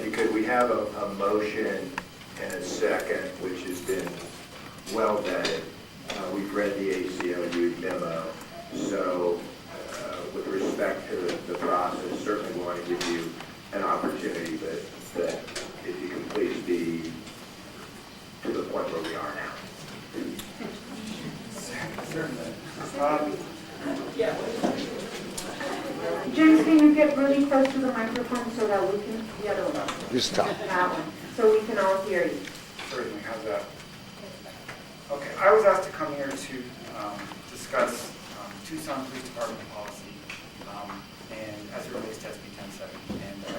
if you could, we have a motion and a second, which has been well vetted. We've read the ACLU memo, so with respect to the process, certainly want to give you an opportunity that if you can please be to the point where we are now. Certainly. James, can you get really close to the microphone so that we can, the other one, Just stop. that one, so we can all hear you? Certainly, how's that? Okay, I was asked to come here to discuss Tucson Police Department policy and as it relates to SB1070. And I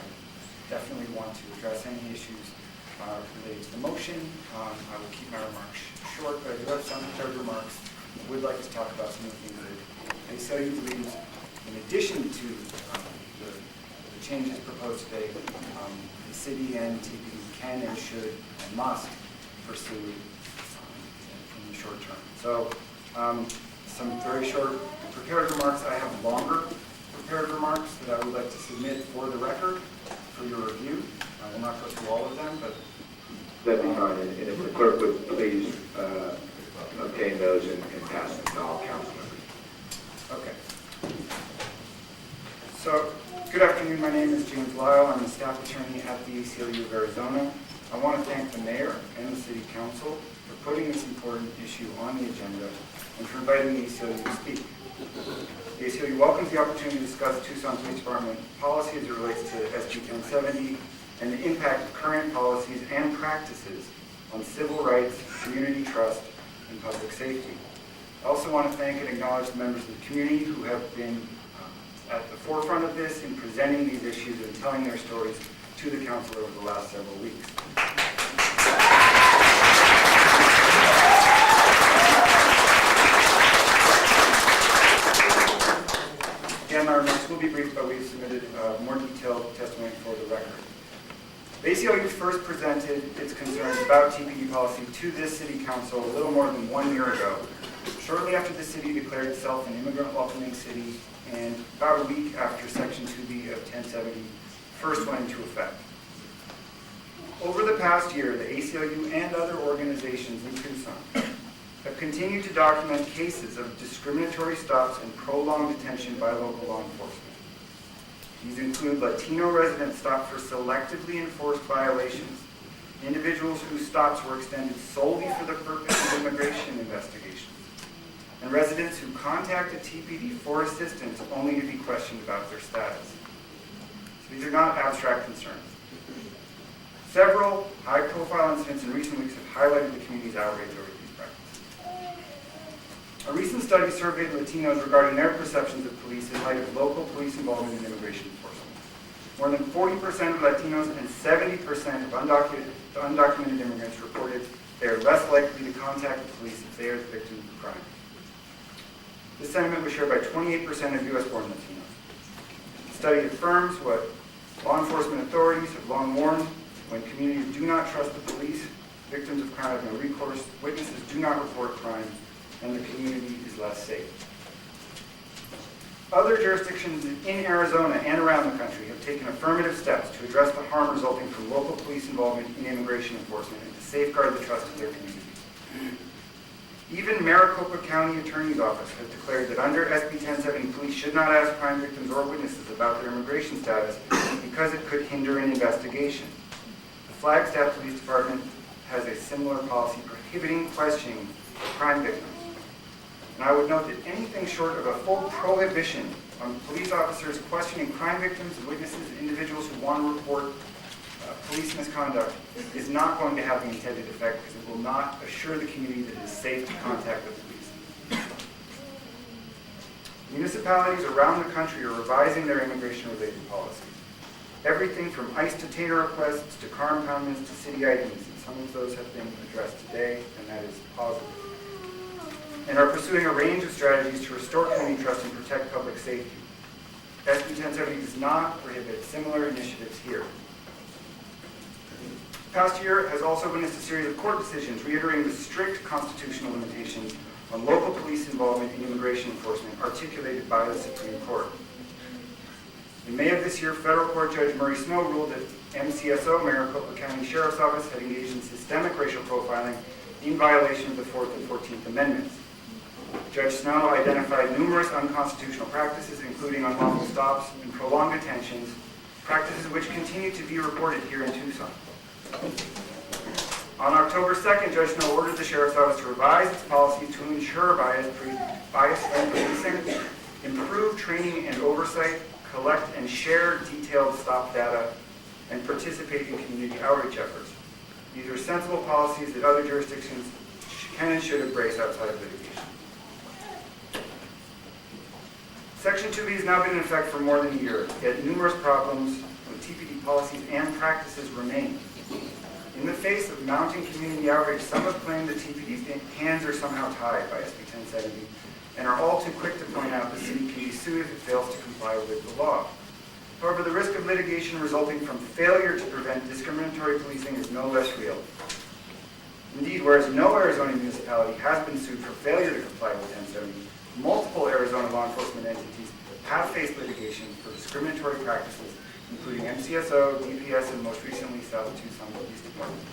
definitely want to address any issues related to the motion. I will keep my remarks short, but I do have some prepared remarks. I would like to talk about some of the things that ACLU believes, in addition to the changes proposed today, the city and TPD can and should and must pursue in the short term. So some very short prepared remarks. I have longer prepared remarks that I would like to submit for the record for your review. I will not go through all of them, but That'd be fine, and if the clerk would please obtain those and pass them to all council members. okay. So, good afternoon. My name is James Lyle. I'm the staff attorney at the ACLU of Arizona. I want to thank the mayor and the city council for putting this important issue on the agenda and for inviting the ACLU to speak. The ACLU welcomes the opportunity to discuss Tucson Police Department policy as it relates to SB1070 and the impact of current policies and practices on civil rights, community trust, and public safety. I also want to thank and acknowledge the members of the community who have been at the forefront of this in presenting these issues and telling their stories to the council over the last several weeks. Again, my remarks will be brief, but we've submitted more detailed testimony for the record. The ACLU first presented its concerns about TPD policy to this city council a little more than 1 year ago, shortly after the city declared itself an immigrant welcoming city and about a week after Section 2B of 1070 first went into effect. Over the past year, the ACLU and other organizations in Tucson have continued to document cases of discriminatory stops and prolonged detention by local law enforcement. These include Latino residents stopped for selectively enforced violations, individuals whose stops were extended solely for the purpose of immigration investigations, and residents who contacted TPD for assistance only to be questioned about their status. So these are not abstract concerns. Several high-profile incidents in recent weeks have highlighted the community's outrage over these practices. A recent study surveyed Latinos regarding their perceptions of police in light of local police involvement in immigration enforcement. More than 40% of Latinos and 70% of undocumented immigrants reported they are less likely to contact the police if they are the victim of a crime. This sentiment was shared by 28% of U.S.-born Latinos. The study affirms what law enforcement authorities have long warned: when communities do not trust the police, victims of crime have no recourse, witnesses do not report crime, and the community is less safe. Other jurisdictions in Arizona and around the country have taken affirmative steps to address the harm resulting from local police involvement in immigration enforcement and to safeguard the trust of their communities. Even Maricopa County Attorney's Office has declared that under SB 1070, police should not ask crime victims or witnesses about their immigration status because it could hinder an investigation. The Flagstaff Police Department has a similar policy prohibiting questioning of crime victims. And I would note that anything short of a full prohibition on police officers questioning crime victims, witnesses, individuals who want to report police misconduct is not going to have the intended effect because it will not assure the community that it is safe to contact the police. Municipalities around the country are revising their immigration-related policies. Everything from ICE detainer requests to car impoundments to city IDs. And some of those have been addressed today, and that is positive. And are pursuing a range of strategies to restore community trust and protect public safety. SB 1070 does not prohibit similar initiatives here. The past year has also witnessed a series of court decisions reiterating the strict constitutional limitations on local police involvement in immigration enforcement articulated by the Supreme Court. In May of this year, federal court Judge Murray Snow ruled that MCSO, Maricopa County Sheriff's Office, had engaged in systemic racial profiling in violation of the 4th and 14th Amendments. Judge Snow identified numerous unconstitutional practices, including unlawful stops and prolonged detentions, practices which continue to be reported here in Tucson. On October 2nd, Judge Snow ordered the Sheriff's Office to revise its policy to ensure bias-free policing, improve training and oversight, collect and share detailed stop data, and participate in community outreach efforts. These are sensible policies that other jurisdictions can and should embrace outside of litigation. Section 2B has now been in effect for more than a year, yet numerous problems with TPD policies and practices remain. In the face of mounting community outrage, some have claimed that TPD's hands are somehow tied by SB1070 and are all too quick to point out the city can be sued if it fails to comply with the law. However, the risk of litigation resulting from failure to prevent discriminatory policing is no less real. Indeed, whereas no Arizona municipality has been sued for failure to comply with 1070, multiple Arizona law enforcement entities have faced litigation for discriminatory practices, including MCSO, DPS, and most recently South Tucson Police Department.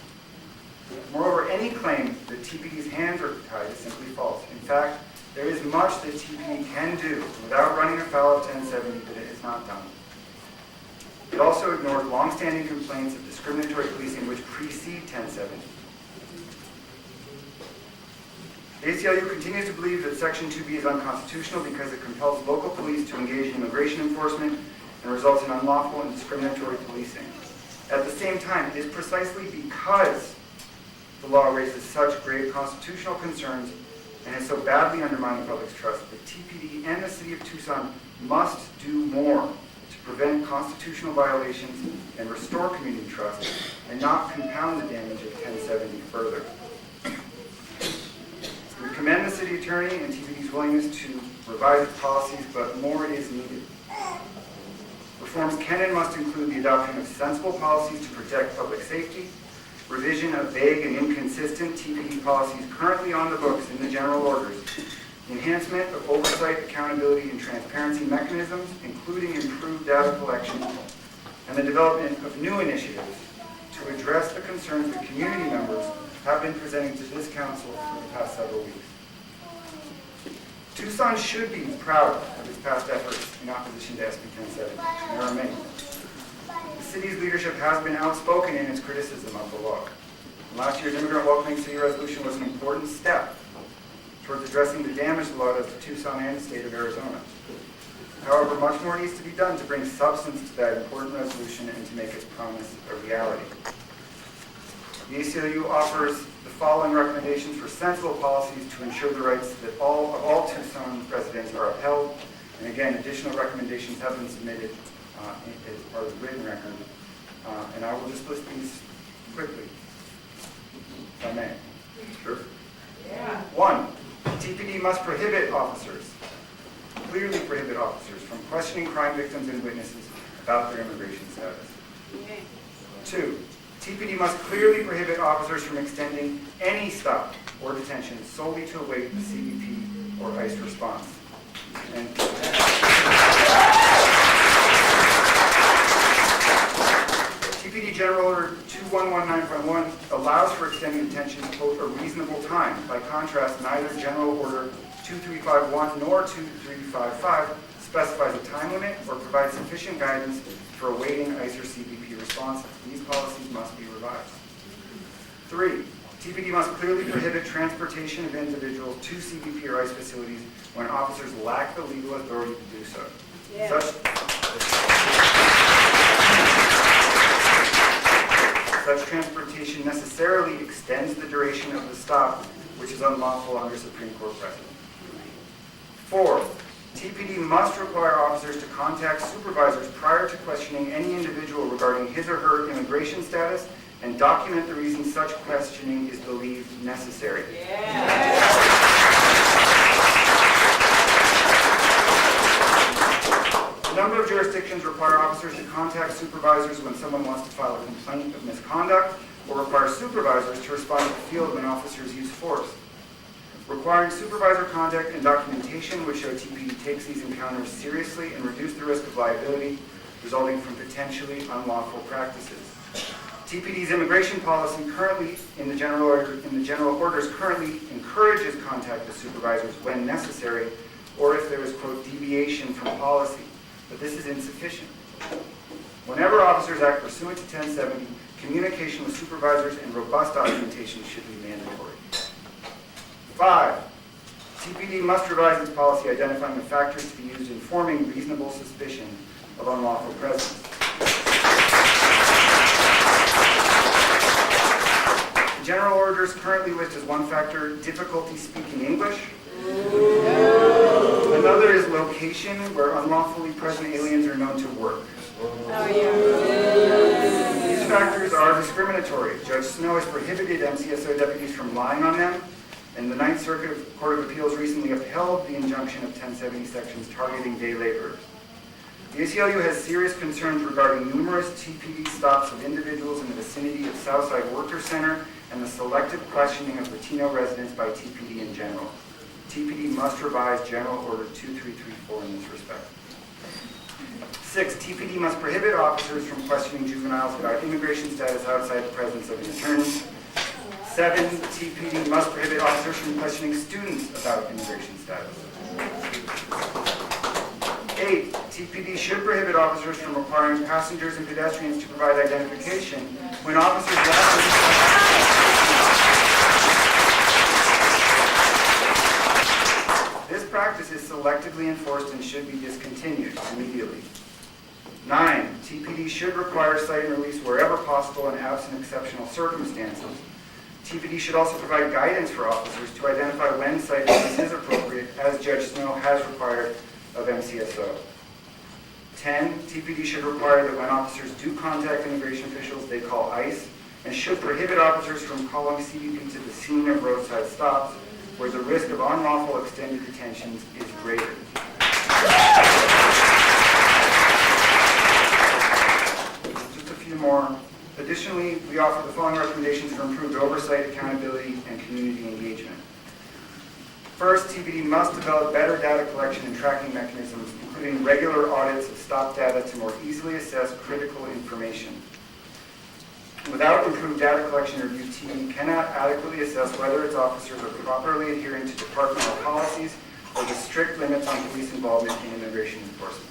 Moreover, any claim that TPD's hands are tied is simply false. In fact, there is much that TPD can do without running afoul of 1070 that it has not done. It also ignores long-standing complaints of discriminatory policing which precede 1070. The ACLU continues to believe that Section 2B is unconstitutional because it compels local police to engage in immigration enforcement and results in unlawful and discriminatory policing. At the same time, it is precisely because the law raises such grave constitutional concerns and has so badly undermined the public's trust that TPD and the city of Tucson must do more to prevent constitutional violations and restore community trust and not compound the damage of 1070 further. We commend the city attorney and TPD's willingness to revise its policies, but more is needed. Reforms can and must include the adoption of sensible policies to protect public safety, revision of vague and inconsistent TPD policies currently on the books in the general orders, enhancement of oversight, accountability, and transparency mechanisms, including improved data collection, and the development of new initiatives to address the concerns that community members have been presenting to this council for the past several weeks. Tucson should be proud of its past efforts in opposition to SB 1070, and there are many. The city's leadership has been outspoken in its criticism of the law. Last year's Immigrant Welcoming City Resolution was an important step towards addressing the damage the law does to Tucson and the state of Arizona. However, much more needs to be done to bring substance to that important resolution and to make its promise a reality. The ACLU offers the following recommendations for sensible policies to ensure the rights of all Tucson residents are upheld. And again, additional recommendations have been submitted as part of the written record. And I will just list these quickly, if I may. Sure. Yeah. 1, TPD must clearly prohibit officers from questioning crime victims and witnesses about their immigration status. Okay. 2, TPD must clearly prohibit officers from extending any stop or detention solely to await the CBP or ICE response. And TPD General Order 2119.1 allows for extending detention to quote, a reasonable time. By contrast, neither General Order 2351 nor 2355 specifies a time limit or provides sufficient guidance for awaiting ICE or CBP responses. These policies must be revised. 3, TPD must clearly prohibit transportation of individuals to CBP or ICE facilities when officers lack the legal authority to do so. Yeah. Such transportation necessarily extends the duration of the stop, which is unlawful under Supreme Court precedent. 4, TPD must require officers to contact supervisors prior to questioning any individual regarding his or her immigration status and document the reason such questioning is believed necessary. Yeah. A number of jurisdictions require officers to contact supervisors when someone wants to file a complaint of misconduct or require supervisors to respond to the field when officers use force. Requiring supervisor contact and documentation would show TPD takes these encounters seriously and reduce the risk of liability resulting from potentially unlawful practices. TPD's immigration policy currently in the general orders currently encourages contact with supervisors when necessary, or if there is, quote, deviation from policy, but this is insufficient. Whenever officers act pursuant to 1070, communication with supervisors and robust documentation should be mandatory. 5, TPD must revise its policy identifying the factors to be used in forming reasonable suspicion of unlawful presence. The general orders currently list as one factor difficulty speaking English. Another is location, where unlawfully present aliens are known to work. These factors are discriminatory. Judge Snow has prohibited MCSO deputies from lying on them, and the Ninth Circuit Court of Appeals recently upheld the injunction of 1070 sections targeting day laborers. The ACLU has serious concerns regarding numerous TPD stops of individuals in the vicinity of Southside Worker Center and the selective questioning of Latino residents by TPD in general. TPD must revise General Order 2334 in this respect. 6, TPD must prohibit officers from questioning juveniles about immigration status outside the presence of an attorney. 7, TPD must prohibit officers from questioning students about immigration status. 8, TPD should prohibit officers from requiring passengers and pedestrians to provide identification when officers This practice is selectively enforced and should be discontinued immediately. 9, TPD should require cite and release wherever possible and absent exceptional circumstances. TPD should also provide guidance for officers to identify when cite and release is appropriate, as Judge Snow has required of MCSO. 10, TPD should require that when officers do contact immigration officials, they call ICE, and should prohibit officers from calling CBP to the scene of roadside stops, where the risk of unlawful extended detentions is greater. Just a few more. Additionally, we offer the following recommendations for improved oversight, accountability, and community engagement. First, TPD must develop better data collection and tracking mechanisms, including regular audits of stop data to more easily assess critical information. Without improved data collection and review, TPD cannot adequately assess whether its officers are properly adhering to departmental policies or the strict limits on police involvement in immigration enforcement.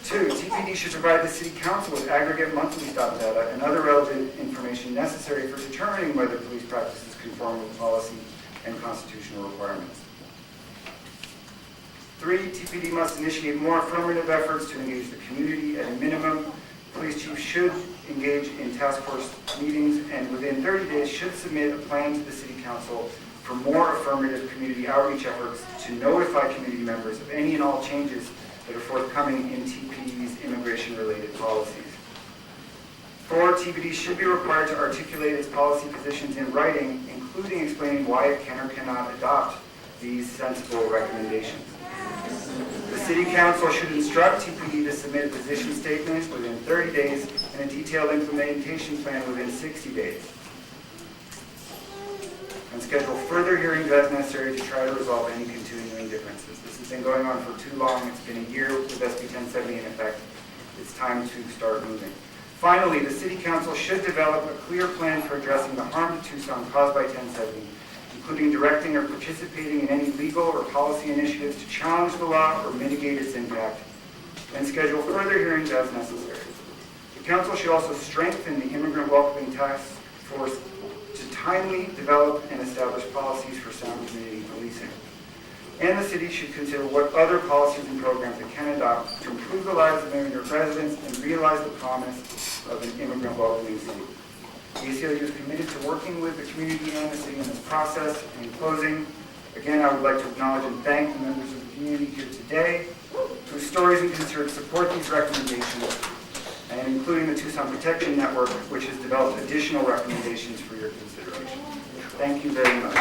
2, TPD should provide the City Council with aggregate monthly stop data and other relevant information necessary for determining whether police practices conform with policy and constitutional requirements. 3, TPD must initiate more affirmative efforts to engage the community. At a minimum, police chiefs should engage in task force meetings and within 30 days should submit a plan to the City Council for more affirmative community outreach efforts to notify community members of any and all changes that are forthcoming in TPD's immigration-related policies. 4, TPD should be required to articulate its policy positions in writing, including explaining why it can or cannot adopt these sensible recommendations. The City Council should instruct TPD to submit a position statement within 30 days and a detailed implementation plan within 60 days. And schedule further hearings as necessary to try to resolve any continuing differences. This has been going on for too long. It's been a year with SB1070 in effect. It's time to start moving. Finally, the City Council should develop a clear plan for addressing the harm to Tucson caused by 1070, including directing or participating in any legal or policy initiatives to challenge the law or mitigate its impact, and schedule further hearings as necessary. The Council should also strengthen the Immigrant Welcoming Task Force to timely develop and establish policies for sound community policing. And the City should consider what other policies and programs it can adopt to improve the lives of immigrant residents and realize the promise of an immigrant welcoming city. The ACLU is committed to working with the community and the city in this process. And in closing, again, I would like to acknowledge and thank the members of the community here today whose stories and concerns support these recommendations, and including the Tucson Protection Network, which has developed additional recommendations for your consideration. Thank you very much.